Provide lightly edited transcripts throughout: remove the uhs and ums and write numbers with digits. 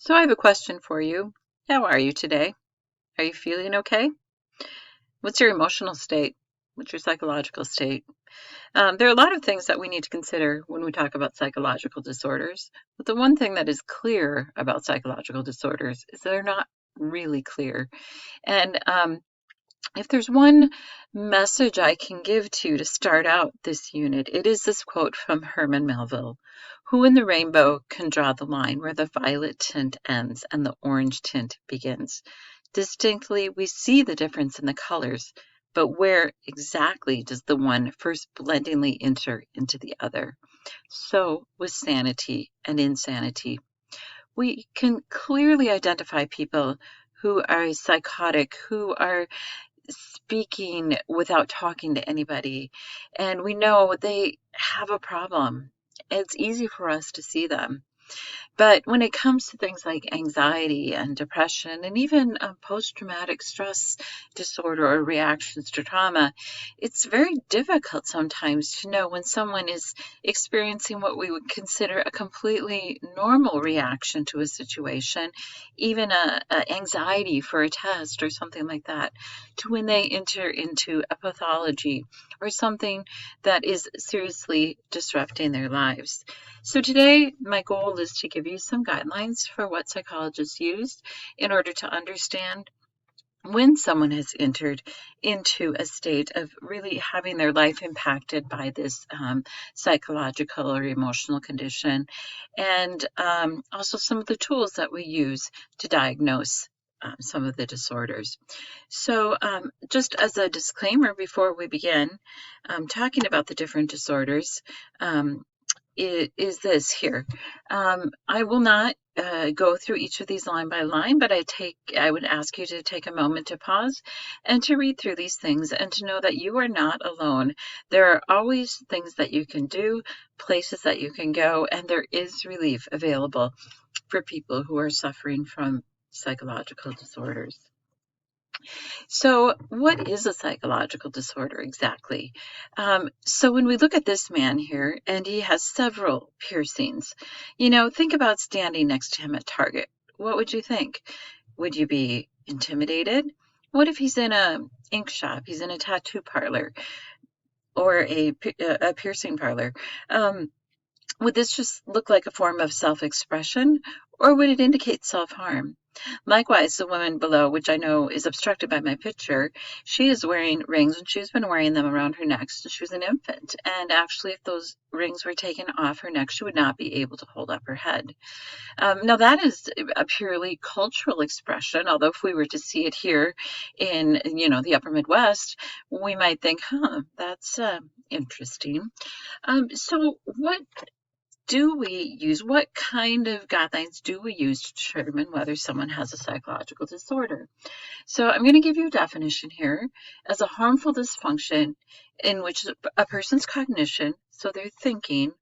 So I have a question for you. How are you today? Are you feeling okay? What's your emotional state? What's your psychological state? There are a lot of things that we need to consider when we talk about psychological disorders. But the one thing that is clear about psychological disorders is they're not really clear. And if there's one message I can give to you to start out this unit, it is this quote from Herman Melville: "Who in the rainbow can draw the line where the violet tint ends and the orange tint begins? Distinctly we see the difference in the colors, but where exactly does the one first blendingly enter into the other?" So with sanity and insanity. We can clearly identify people who are psychotic, who are speaking without talking to anybody, and we know they have a problem. It's easy for us to see them. But when it comes to things like anxiety and depression, and even post-traumatic stress disorder or reactions to trauma, it's very difficult sometimes to know when someone is experiencing what we would consider a completely normal reaction to a situation, even a anxiety for a test or something like that, to when they enter into a pathology or something that is seriously disrupting their lives. So today, my goal is to give you some guidelines for what psychologists use in order to understand when someone has entered into a state of really having their life impacted by this psychological or emotional condition, and also some of the tools that we use to diagnose some of the disorders. So just as a disclaimer before we begin talking about the different disorders, is this here. I will not go through each of these line by line, but I would ask you to take a moment to pause and to read through these things and to know that you are not alone. There are always things that you can do, places that you can go, and there is relief available for people who are suffering from psychological disorders. So, what is a psychological disorder exactly? So, when we look at this man here, and he has several piercings, think about standing next to him at Target. What would you think? Would you be intimidated? What if he's in a ink shop? He's in a tattoo parlor or a piercing parlor. Would this just look like a form of self-expression, or would it indicate self-harm? Likewise, the woman below, which I know is obstructed by my picture, she is wearing rings, and she's been wearing them around her neck since she was an infant. And actually, if those rings were taken off her neck, she would not be able to hold up her head. Now, that is a purely cultural expression, although if we were to see it here in, the upper Midwest, we might think, that's interesting. So what do we use? What kind of guidelines do we use to determine whether someone has a psychological disorder? So I'm going to give you a definition here as a harmful dysfunction in which a person's cognition, so their thinking,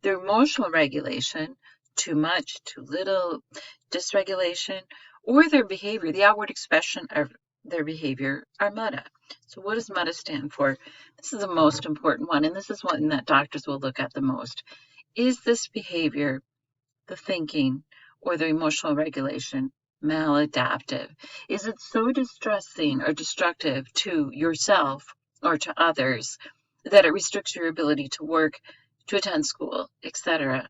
their emotional regulation, too much, too little, dysregulation, or their behavior, the outward expression of their behavior, are MUDA. So what does MUDA stand for? This is the most important one, and this is one that doctors will look at the most. Is this behavior, the thinking, or the emotional regulation, maladaptive? Is it so distressing or destructive to yourself or to others that it restricts your ability to work, to attend school, etc.?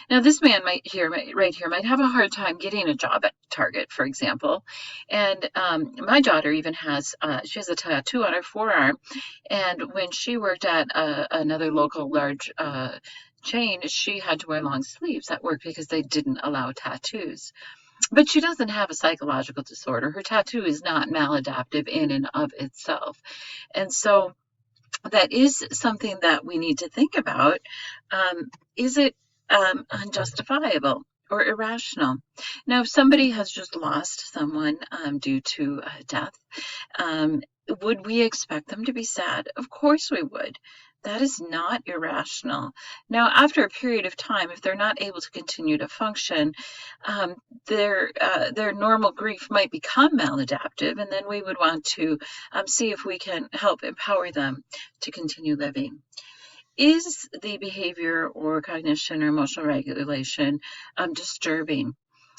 Now, this man right here might have a hard time getting a job at Target, for example. And my daughter even she has a tattoo on her forearm. And when she worked at another local large chain, she had to wear long sleeves at work because they didn't allow tattoos. But she doesn't have a psychological disorder. Her tattoo is not maladaptive in and of itself. And so that is something that we need to think about. Is it unjustifiable or irrational? Now, if somebody has just lost someone due to death, would we expect them to be sad? Of course we would. That is not irrational. Now, after a period of time, if they're not able to continue to function, their normal grief might become maladaptive, and then we would want to see if we can help empower them to continue living. Is the behavior or cognition or emotional regulation disturbing?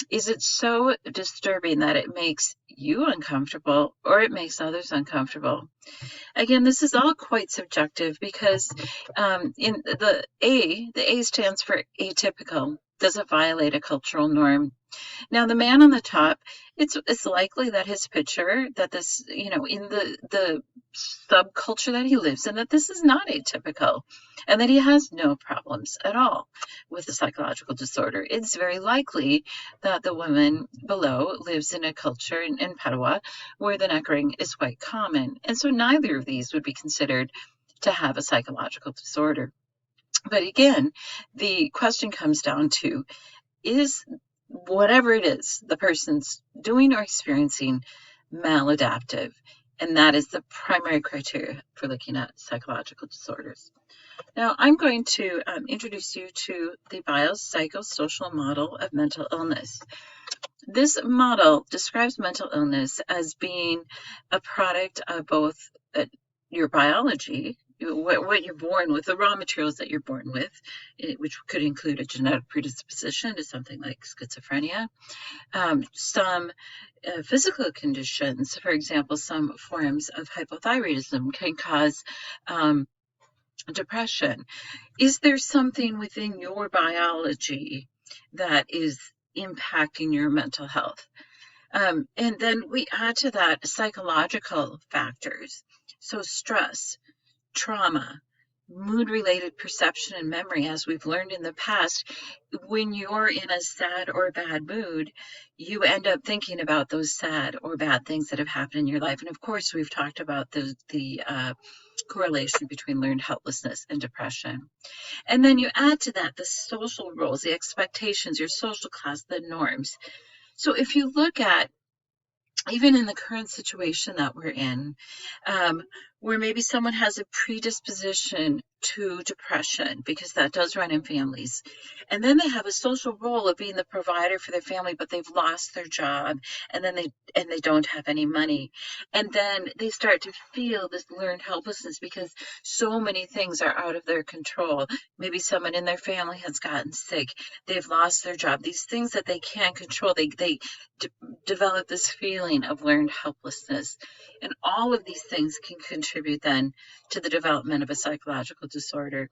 Is it so disturbing that it makes you uncomfortable or it makes others uncomfortable? Again, this is all quite subjective because in the A stands for atypical. Does it violate a cultural norm? Now, the man on the top, it's likely that his picture, that this, in the subculture that he lives in, that this is not atypical, and that he has no problems at all with a psychological disorder. It's very likely that the woman below lives in a culture in Padua where the neck ring is quite common, and so neither of these would be considered to have a psychological disorder. But again, the question comes down to, is whatever it is the person's doing or experiencing maladaptive? And that is the primary criteria for looking at psychological disorders. Now, I'm going to introduce you to the biopsychosocial model of mental illness. This model describes mental illness as being a product of both your biology, what you're born with, the raw materials that you're born with, which could include a genetic predisposition to something like schizophrenia, some physical conditions. For example, some forms of hypothyroidism can cause depression. Is there something within your biology that is impacting your mental health? And then we add to that psychological factors. So stress, trauma, mood-related perception and memory, as we've learned in the past. When you're in a sad or bad mood, you end up thinking about those sad or bad things that have happened in your life. And of course, we've talked about the correlation between learned helplessness and depression. And then you add to that the social roles, the expectations, your social class, the norms. So if you look at, even in the current situation that we're in, where maybe someone has a predisposition to depression, because that does run in families, and then they have a social role of being the provider for their family, but they've lost their job, and then they don't have any money, and then they start to feel this learned helplessness because so many things are out of their control. Maybe someone in their family has gotten sick, they've lost their job, these things that they can't control, they develop this feeling of learned helplessness. And all of these things can contribute then to the development of a psychological disorder.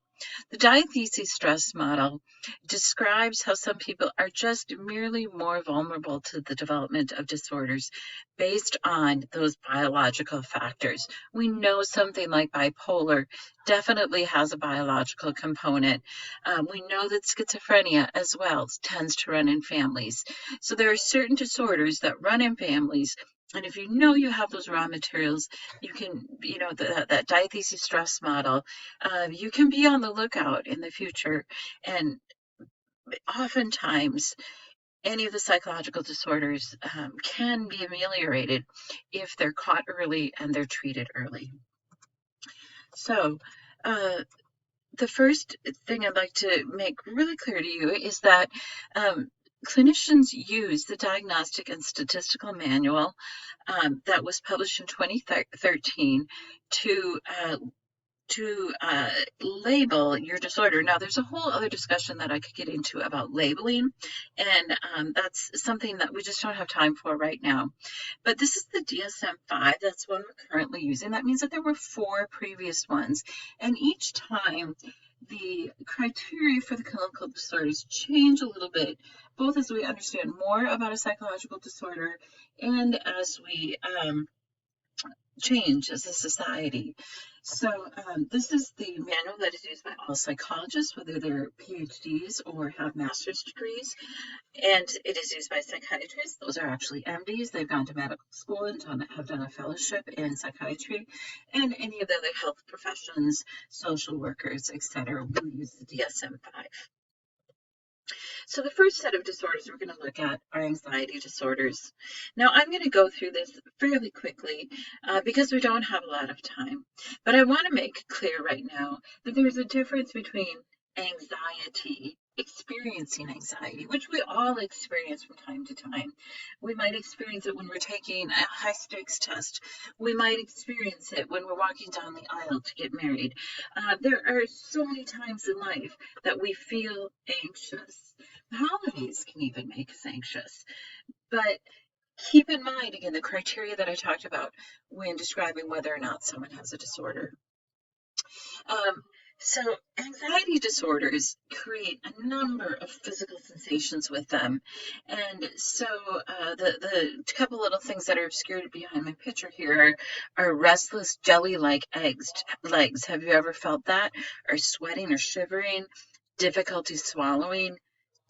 The diathesis stress model describes how some people are just merely more vulnerable to the development of disorders based on those biological factors. We know something like bipolar definitely has a biological component. We know that schizophrenia as well tends to run in families. So there are certain disorders that run in families. And if you know you have those raw materials, you can, that diathesis stress model, you can be on the lookout in the future. And oftentimes, any of the psychological disorders can be ameliorated if they're caught early and they're treated early. So, the first thing I'd like to make really clear to you is that clinicians use the Diagnostic and Statistical Manual that was published in 2013 to label your disorder. Now, there's a whole other discussion that I could get into about labeling, and that's something that we just don't have time for right now. But this is the DSM-5. That's one we're currently using. That means that there were 4 previous ones, and each time the criteria for the clinical disorders change a little bit, both as we understand more about a psychological disorder and as we change as a society. So this is the manual that is used by all psychologists, whether they're PhDs or have master's degrees, and it is used by psychiatrists. Those are actually MDs. They've gone to medical school and have done a fellowship in psychiatry, and any of the other health professions, social workers, etc. will use the DSM-5. So the first set of disorders we're going to look at are anxiety disorders. Now, I'm going to go through this fairly quickly because we don't have a lot of time. But I want to make clear right now that there's a difference between anxiety experiencing anxiety, which we all experience from time to time. We might experience it when we're taking a high stakes test. We might experience it when we're walking down the aisle to get married. There are so many times in life that we feel anxious. Holidays can even make us anxious. But keep in mind, again, the criteria that I talked about when describing whether or not someone has a disorder. Um, so anxiety disorders create a number of physical sensations with them. And so the couple little things that are obscured behind my picture here are restless jelly-like legs. Have you ever felt that? Or sweating or shivering, difficulty swallowing,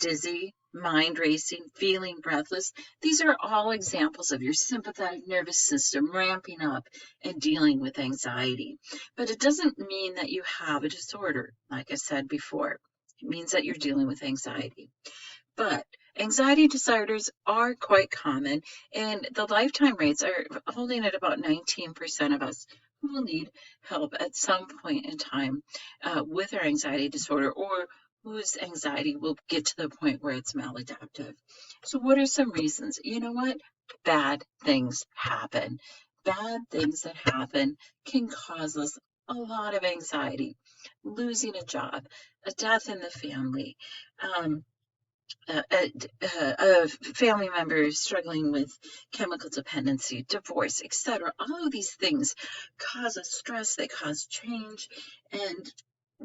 dizzy, mind racing, feeling breathless. These are all examples of your sympathetic nervous system ramping up and dealing with anxiety. But it doesn't mean that you have a disorder, like I said before. It means that you're dealing with anxiety. But anxiety disorders are quite common, and the lifetime rates are holding at about 19% of us who will need help at some point in time with our anxiety disorder, or whose anxiety will get to the point where it's maladaptive. So what are some reasons? You know what? Bad things happen. Bad things that happen can cause us a lot of anxiety. Losing a job, a death in the family, family members struggling with chemical dependency, divorce, etc. All of these things cause us stress, they cause change, and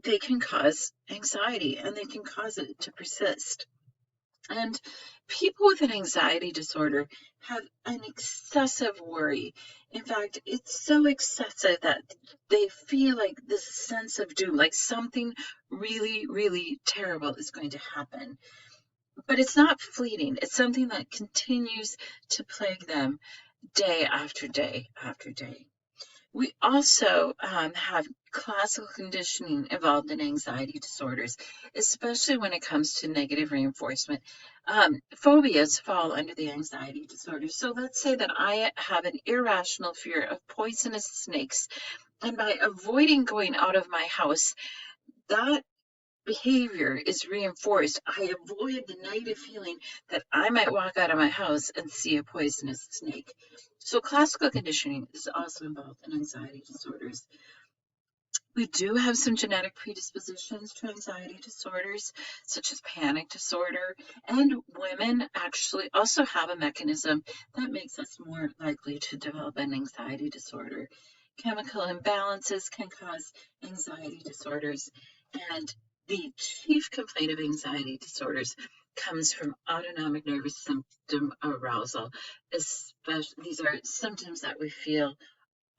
they can cause anxiety, and they can cause it to persist. And people with an anxiety disorder have an excessive worry. In fact, it's so excessive that they feel like this sense of doom, like something really, really terrible is going to happen. But it's not fleeting. It's something that continues to plague them day after day after day. We also have classical conditioning involved in anxiety disorders, especially when it comes to negative reinforcement. Phobias fall under the anxiety disorder. So let's say that I have an irrational fear of poisonous snakes, and by avoiding going out of my house, that behavior is reinforced. I avoid the negative feeling that I might walk out of my house and see a poisonous snake. So classical conditioning is also involved in anxiety disorders. We do have some genetic predispositions to anxiety disorders, such as panic disorder, and women actually also have a mechanism that makes us more likely to develop an anxiety disorder. Chemical imbalances can cause anxiety disorders, and the chief complaint of anxiety disorders comes from autonomic nervous system arousal. Especially, these are symptoms that we feel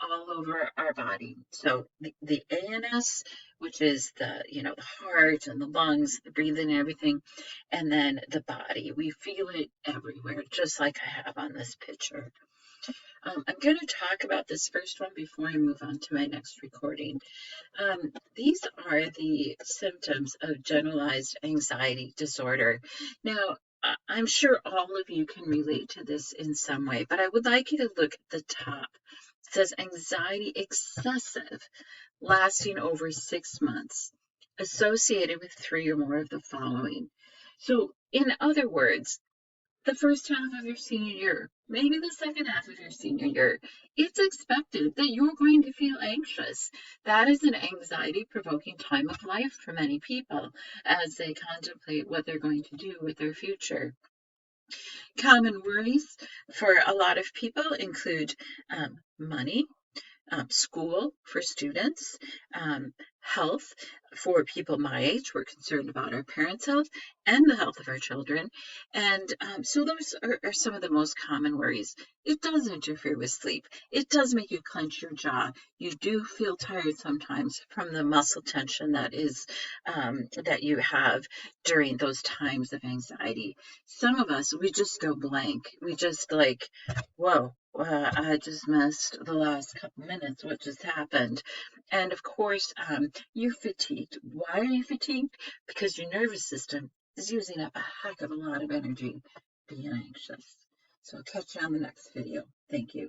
all over our body. So the ANS, which is the heart and the lungs, the breathing and everything, and then the body. We feel it everywhere, just like I have on this picture. I'm going to talk about this first one before I move on to my next recording. These are the symptoms of generalized anxiety disorder. Now, I'm sure all of you can relate to this in some way, but I would like you to look at the top. It says anxiety excessive, lasting over 6 months, associated with 3 or more of the following. So, in other words, the first half of your senior year, maybe the second half of your senior year, it's expected that you're going to feel anxious. That is an anxiety-provoking time of life for many people as they contemplate what they're going to do with their future. Common worries for a lot of people include money, school for students, health for people my age. We're concerned about our parents' health and the health of our children. And so those are some of the most common worries. It does interfere with sleep. It does make you clench your jaw. You do feel tired sometimes from the muscle tension that you have during those times of anxiety. Some of us, we just go blank. We just like, whoa, I just missed the last couple minutes. What just happened? And of course, you're fatigued. Why are you fatigued? Because your nervous system is using up a heck of a lot of energy being anxious. So I'll catch you on the next video. Thank you.